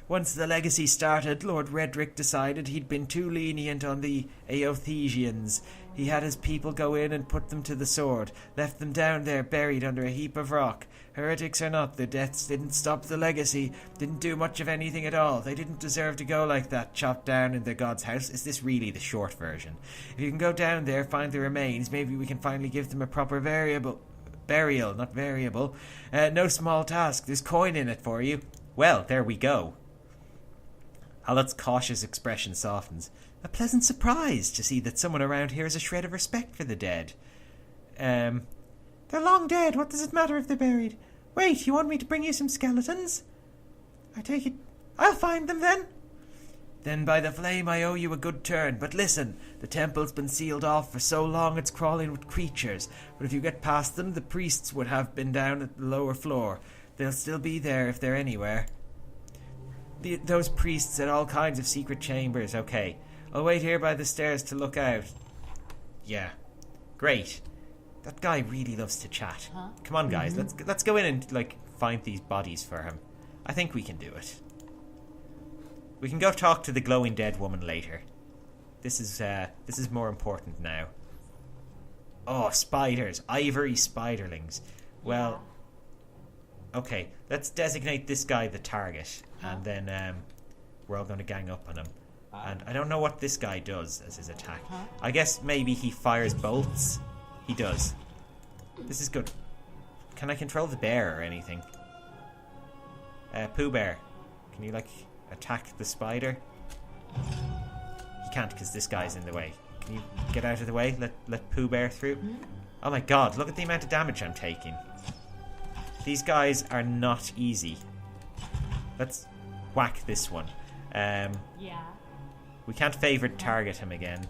Once the legacy started, Lord Redrick decided he'd been too lenient on the Eothesians. He had his people go in and put them to the sword, left them down there buried under a heap of rock. Heretics or not, their deaths didn't stop the legacy, didn't do much of anything at all. They didn't deserve to go like that, chopped down in their god's house. Is this really the short version? If you can go down there, find the remains, maybe we can finally give them a proper burial, not variable. No small task, there's coin in it for you. Well, there we go. Halot's cautious expression softens. A pleasant surprise to see that someone around here has a shred of respect for the dead. They're long dead. What does it matter if they're buried? Wait, you want me to bring you some skeletons? I take it... I'll find them then. Then by the flame I owe you a good turn. But listen, the temple's been sealed off for so long it's crawling with creatures. But if you get past them, the priests would have been down at the lower floor. They'll still be there if they're anywhere. Those priests had all kinds of secret chambers. Okay, I'll wait here by the stairs to look out. Yeah, great. That guy really loves to chat. Huh? Come on, guys, let's go in and find these bodies for him. I think we can do it. We can go talk to the glowing dead woman later. This is more important now. Oh, spiders, ivory spiderlings. Well, okay, let's designate this guy the target, and then we're all going to gang up on him. And I don't know what this guy does as his attack. I guess maybe he fires bolts. He does. This is good. Can I control the bear or anything? Pooh Bear, can you attack the spider? You can't because this guy's in the way. Can you get out of the way? Let Pooh Bear through. Oh my god, look at the amount of damage I'm taking. These guys are not easy. Let's whack this one. Yeah. We can't favourite target him again.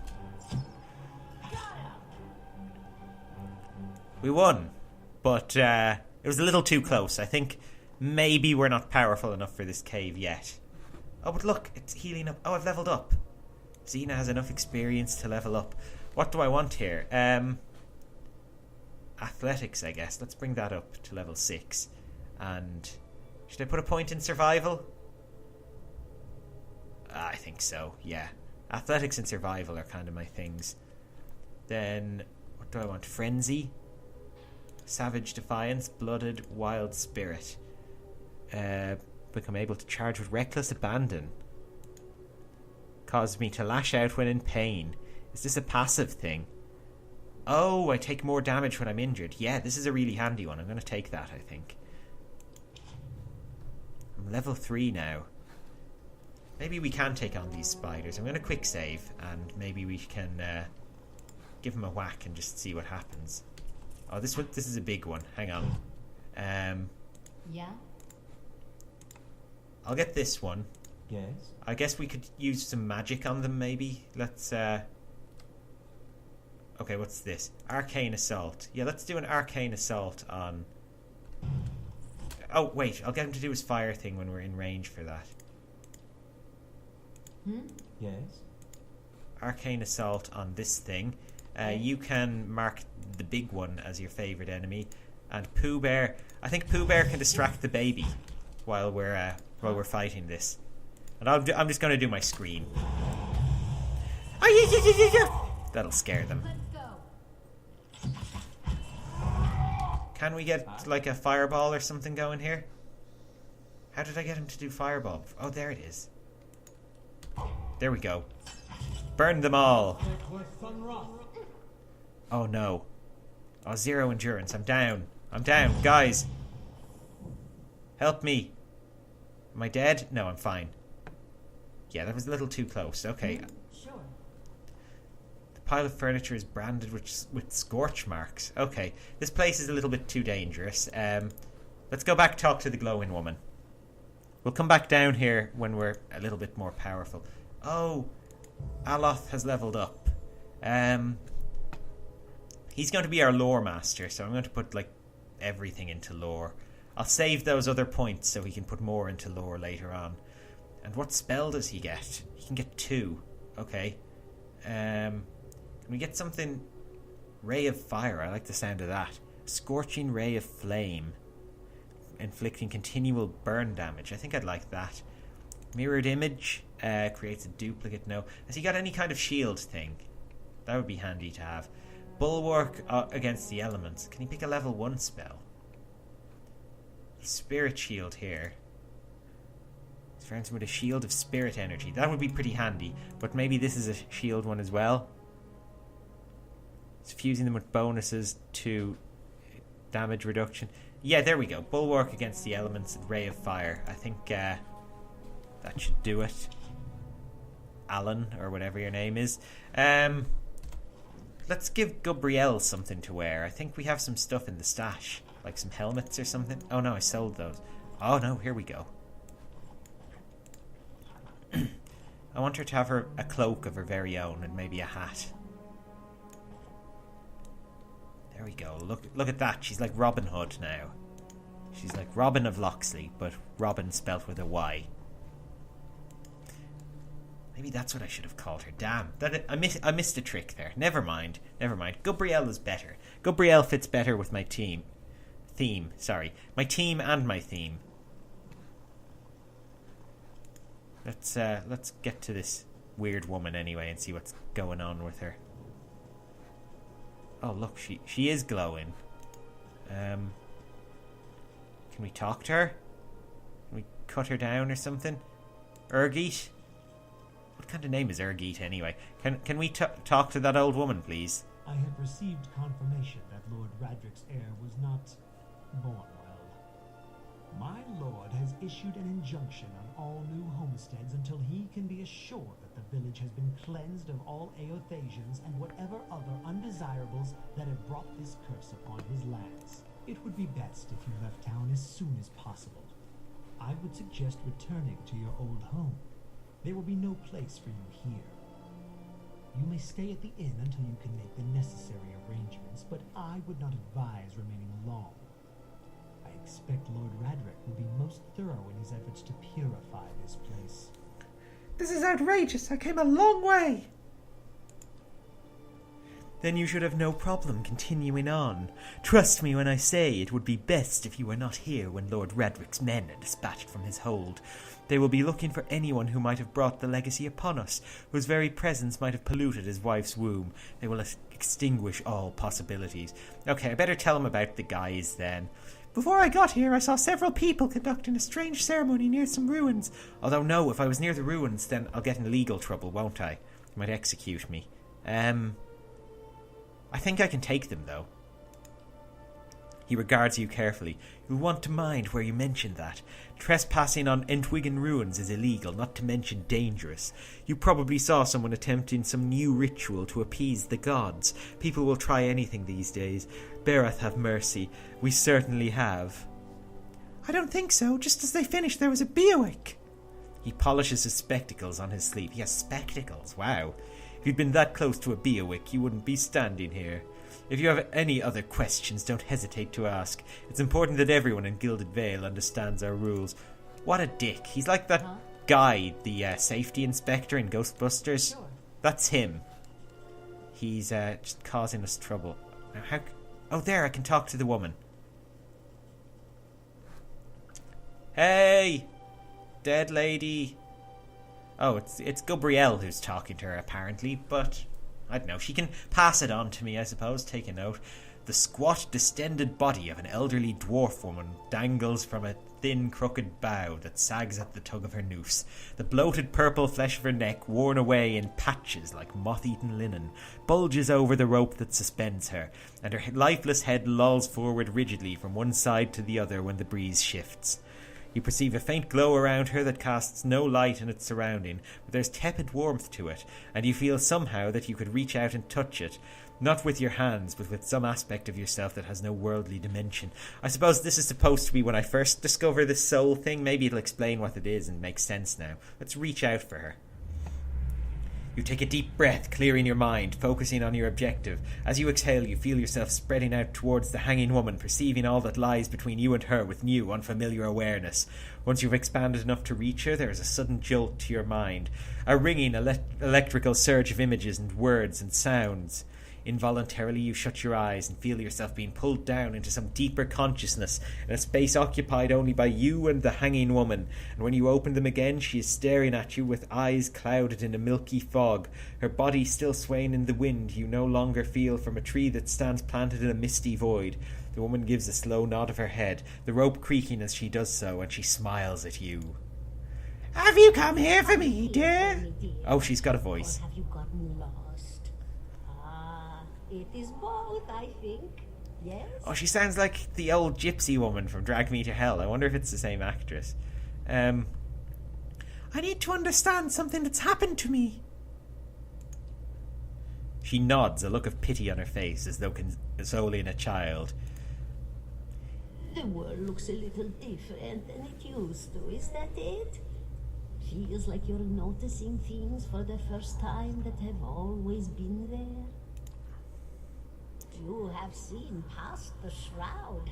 We won, but it was a little too close. I think maybe we're not powerful enough for this cave yet. Oh, but look, it's healing up. Oh, I've leveled up. Xena has enough experience to level up. What do I want here? Athletics, I guess. Let's bring that up to level 6. And should I put a point in survival? I think so, yeah. Athletics and survival are kind of my things. Then, what do I want? Frenzy? Savage Defiance, Blooded, Wild Spirit. Become able to charge with Reckless Abandon. Causes me to lash out when in pain. Is this a passive thing? Oh, I take more damage when I'm injured. Yeah, this is a really handy one. I'm going to take that, I think. I'm level 3 now. Maybe we can take on these spiders. I'm going to quick save, and maybe we can give them a whack and just see what happens. Oh, this is a big one. Hang on. Yeah? I'll get this one. Yes? I guess we could use some magic on them, maybe. Let's, okay, what's this? Arcane Assault. Yeah, let's do an Arcane Assault on... Oh, wait. I'll get him to do his fire thing when we're in range for that. Yes? Arcane Assault on this thing. You can mark the big one as your favourite enemy. And Pooh Bear... I think Pooh Bear can distract the baby while we're fighting this. And I'm just going to do my scream. Oh, yeah. That'll scare them. Let's go. Can we get like a fireball or something going here? How did I get him to do fireball? Oh, there it is. There we go. Burn them all. Oh no. Oh, 0 endurance. I'm down. Guys. Help me. Am I dead? No, I'm fine. Yeah, that was a little too close. Okay. Sure. The pile of furniture is branded with scorch marks. Okay. This place is a little bit too dangerous. Let's go back talk to the glowing woman. We'll come back down here when we're a little bit more powerful. Oh, Aloth has leveled up. He's going to be our lore master, so I'm going to put like everything into lore. I'll save those other points so he can put more into lore later on. And what spell does he get? He can get 2. Okay. Can we get something? Ray of Fire. I like the sound of that. Scorching Ray of Flame. Inflicting continual burn damage. I think I'd like that. Mirrored Image. Creates a duplicate. No. Has he got any kind of shield thing? That would be handy to have. Bulwark against the elements. Can he pick a level 1 spell? Spirit Shield here. Surrounds him with a shield of spirit energy. That would be pretty handy. But maybe this is a shield one as well. It's fusing them with bonuses to damage reduction. Yeah, there we go. Bulwark against the elements and Ray of Fire. I think that should do it. Alan, or whatever your name is. Let's give Gabrielle something to wear. I think we have some stuff in the stash. Like some helmets or something. Oh no, I sold those. Oh no, here we go. I want her to have a cloak of her very own and maybe a hat. There we go. Look at that. She's like Robin Hood now. She's like Robin of Locksley, but Robin spelt with a Y. Maybe that's what I should have called her. Damn, I missed a trick there. Never mind. Gabrielle is better. Gabrielle fits better with my theme. My team and my theme. Let's get to this weird woman anyway and see what's going on with her. Oh look, she is glowing. Can we talk to her? Can we cut her down or something? Urgeet? What kind of name is Urgeet anyway? Can we talk to that old woman, please? I have received confirmation that Lord Radric's heir was not born well. My lord has issued an injunction on all new homesteads until he can be assured that the village has been cleansed of all Aothasians and whatever other undesirables that have brought this curse upon his lands. It would be best if you left town as soon as possible. I would suggest returning to your old home. There will be no place for you here. You may stay at the inn until you can make the necessary arrangements, but I would not advise remaining long. I expect Lord Radric will be most thorough in his efforts to purify this place. This is outrageous. I came a long way. Then you should have no problem continuing on. Trust me when I say it would be best if you were not here when Lord Radric's men are dispatched from his hold. They will be looking for anyone who might have brought the legacy upon us, whose very presence might have polluted his wife's womb. They will extinguish all possibilities. Okay, I better tell him about the guys then. Before I got here, I saw several people conducting a strange ceremony near some ruins. Although no, if I was near the ruins, then I'll get in legal trouble, won't I? They might execute me. I think I can take them, though. He regards you carefully. You'll want to mind where you mention that. Trespassing on Entwiggan ruins is illegal, not to mention dangerous. You probably saw someone attempting some new ritual to appease the gods. People will try anything these days. Berath have mercy. We certainly have. I don't think so. Just as they finished, there was a Beowick. He polishes his spectacles on his sleeve. He has spectacles, wow. If you'd been that close to a Beowick, you wouldn't be standing here. If you have any other questions, don't hesitate to ask. It's important that everyone in Gilded Vale understands our rules. What a dick. He's like that guy, the safety inspector in Ghostbusters. Sure. That's him. He's just causing us trouble. Now, how... Oh, there, I can talk to the woman. Hey! Dead lady. Oh, it's Gabrielle who's talking to her, apparently, but... I don't know, she can pass it on to me, I suppose. Take a note. The squat, distended body of an elderly dwarf woman dangles from a thin, crooked bough that sags at the tug of her noose. The bloated purple flesh of her neck, worn away in patches like moth-eaten linen, bulges over the rope that suspends her, and her lifeless head lolls forward rigidly from one side to the other when the breeze shifts. You perceive a faint glow around her that casts no light in its surrounding, but there's tepid warmth to it, and you feel somehow that you could reach out and touch it, not with your hands, but with some aspect of yourself that has no worldly dimension. I suppose this is supposed to be when I first discover this soul thing. Maybe it'll explain what it is and make sense now. Let's reach out for her. You take a deep breath, clearing your mind, focusing on your objective. As you exhale, you feel yourself spreading out towards the hanging woman, perceiving all that lies between you and her with new, unfamiliar awareness. Once you've expanded enough to reach her, there is a sudden jolt to your mind, a ringing electrical surge of images and words and sounds. Involuntarily, you shut your eyes and feel yourself being pulled down into some deeper consciousness in a space occupied only by you and the hanging woman. And when you open them again, she is staring at you with eyes clouded in a milky fog. Her body still swaying in the wind you no longer feel from a tree that stands planted in a misty void. The woman gives a slow nod of her head, the rope creaking as she does so, and she smiles at you. Have you come here for me, dear? Oh, she's got a voice. Or have you gotten lost? It is both, I think. Yes? Oh, she sounds like the old gypsy woman from Drag Me to Hell. I wonder if it's the same actress. I need to understand something that's happened to me. She nods, a look of pity on her face, as though consoling a child. The world looks a little different than it used to, is that it? Feels like you're noticing things for the first time that have always been there. You have seen past the shroud.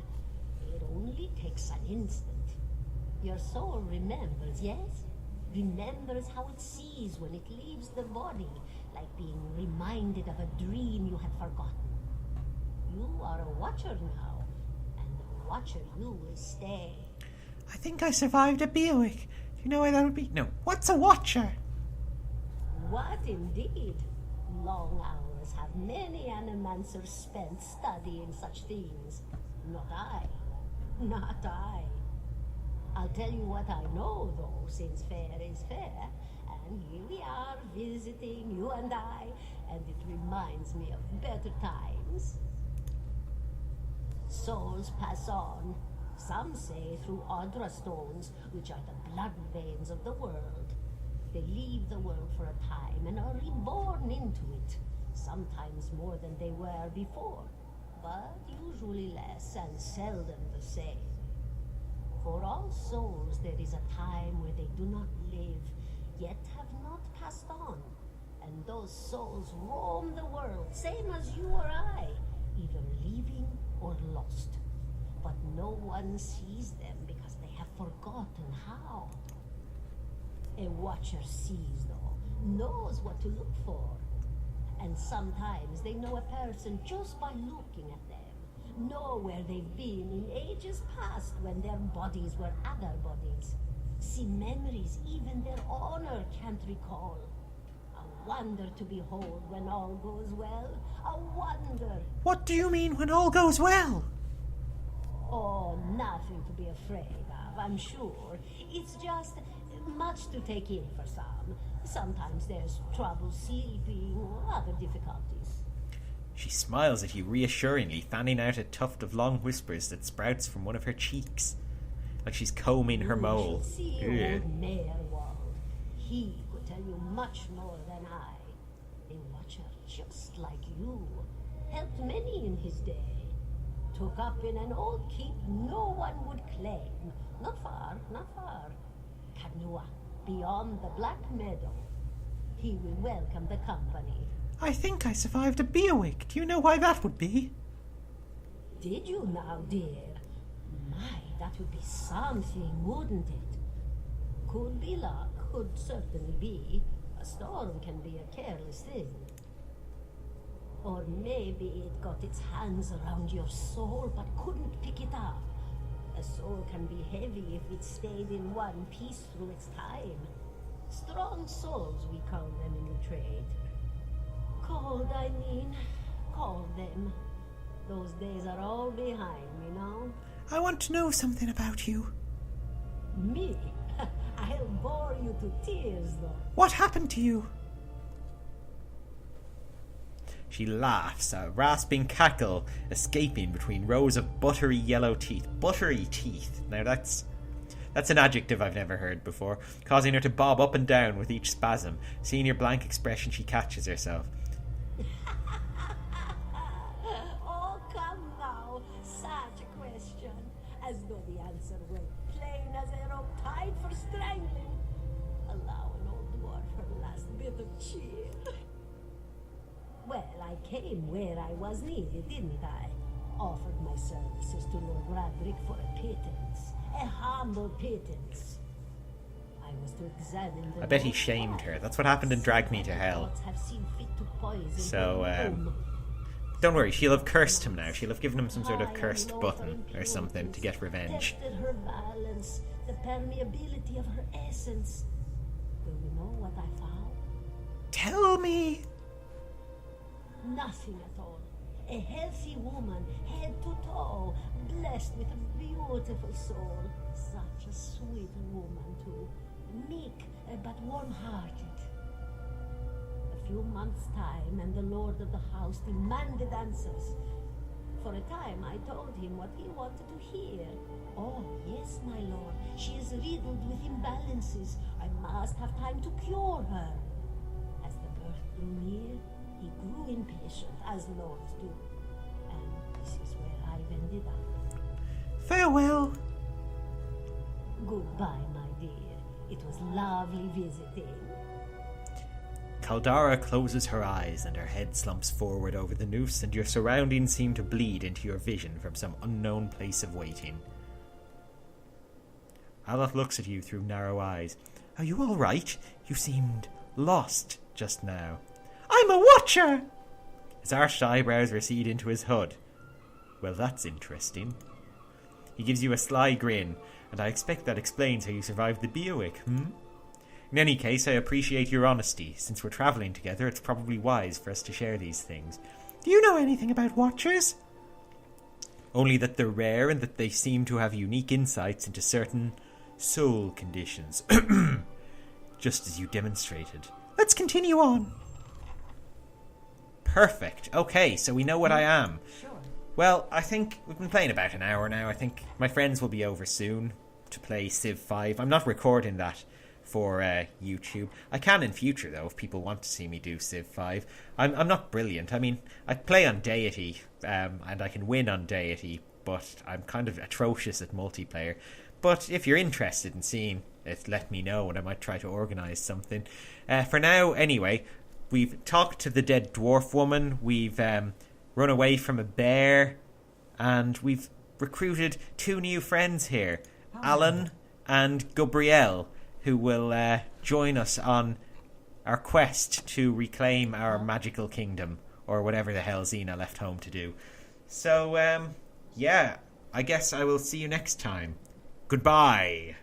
It only takes an instant. Your soul remembers, yes? Remembers how it sees when it leaves the body, like being reminded of a dream you had forgotten. You are a watcher now, and the watcher you will stay. I think I survived a Beowick. Do you know why that would be? No. What's a watcher? What indeed? Long hours have many animancers spent studying such things. Not I. Not I. I'll tell you what I know, though, since fair is fair. And here we are, visiting, you and I, and it reminds me of better times. Souls pass on. Some say through Audra stones, which are the blood veins of the world. They leave the world for a time and are reborn into it. Sometimes more than they were before, but usually less and seldom the same. For all souls there is a time where they do not live, yet have not passed on. And those souls roam the world, same as you or I, either leaving or lost. But no one sees them because they have forgotten how. A watcher sees, though, knows what to look for. And sometimes they know a person just by looking at them, know where they've been in ages past when their bodies were other bodies. See memories even their owner can't recall. A wonder to behold when all goes well. A wonder. What do you mean when all goes well? Oh, nothing to be afraid of, I'm sure. It's just much to take in for some. Sometimes there's trouble sleeping or other difficulties. She smiles at you reassuringly, fanning out a tuft of long whispers that sprouts from one of her cheeks, like she's combing her mole. You should see old Mayorwald. He could tell you much more than I. A watcher just like you. Helped many in his day. Took up in an old keep no one would claim. Not far, not far. Kanua, beyond the Black Meadow. He will welcome the company. I think I survived a bee-awake. Do you know why that would be? Did you now, dear? My, that would be something, wouldn't it? Could be luck, could certainly be. A storm can be a careless thing. Or maybe it got its hands around your soul but couldn't pick it up. A soul can be heavy if it stayed in one piece through its time. Strong souls, we call them in the trade. Cold, I mean. Call them. Those days are all behind me now. I want to know something about you. Me? I'll bore you to tears, though. What happened to you? She laughs, a rasping cackle escaping between rows of buttery yellow teeth. Buttery teeth. Now that's an adjective I've never heard before, causing her to bob up and down with each spasm. Seeing your blank expression, she catches herself. Oh, come now. Such a question. As though the answer were plain as a rope tied for strangling. Allow an old dwarf her last bit of cheer. Well, I came where I was needed, didn't I? Offered my services to Lord Radric for a pittance. A humble pittance. I was to examine the I bet he shamed her. That's what happened in Drag Me to Hell. So, don't worry, she'll have cursed him now. She'll have given him some sort of cursed button or something to get revenge. Tested her balance, the permeability of her essence. Do you know what I found? Tell me! Nothing at all. A healthy woman, head to toe, blessed with a beautiful soul. Such a sweet woman, too. Meek, but warm-hearted. A few months' time, and the lord of the house demanded answers. For a time, I told him what he wanted to hear. Oh, yes, my lord. She is riddled with imbalances. I must have time to cure her. As the birth drew near, he grew impatient, as lords do. And this is where I've ended up. Farewell. Goodbye, my dear. It was lovely visiting. Caldara closes her eyes and her head slumps forward over the noose, and your surroundings seem to bleed into your vision from some unknown place of waiting. Aloth looks at you through narrow eyes. Are you all right? You seemed lost just now. I'm a watcher! His arched eyebrows recede into his hood. Well, that's interesting. He gives you a sly grin, and I expect that explains how you survived the Beowick, In any case, I appreciate your honesty. Since we're travelling together, it's probably wise for us to share these things. Do you know anything about watchers? Only that they're rare and that they seem to have unique insights into certain soul conditions. Just as you demonstrated. Let's continue on. Perfect. Okay, so we know what I am. Sure. Well, I think we've been playing about an hour now. I think my friends will be over soon to play Civ 5. I'm not recording that for YouTube. I can in future, though, if people want to see me do Civ 5. I'm not brilliant. I mean, I play on Deity, and I can win on Deity, but I'm kind of atrocious at multiplayer. But if you're interested in seeing it, let me know, and I might try to organise something. For now, anyway, we've talked to the dead dwarf woman, we've run away from a bear, and we've recruited 2 new friends here, Alan and Gabrielle, who will join us on our quest to reclaim our magical kingdom, or whatever the hell Xena left home to do. So, yeah, I guess I will see you next time. Goodbye.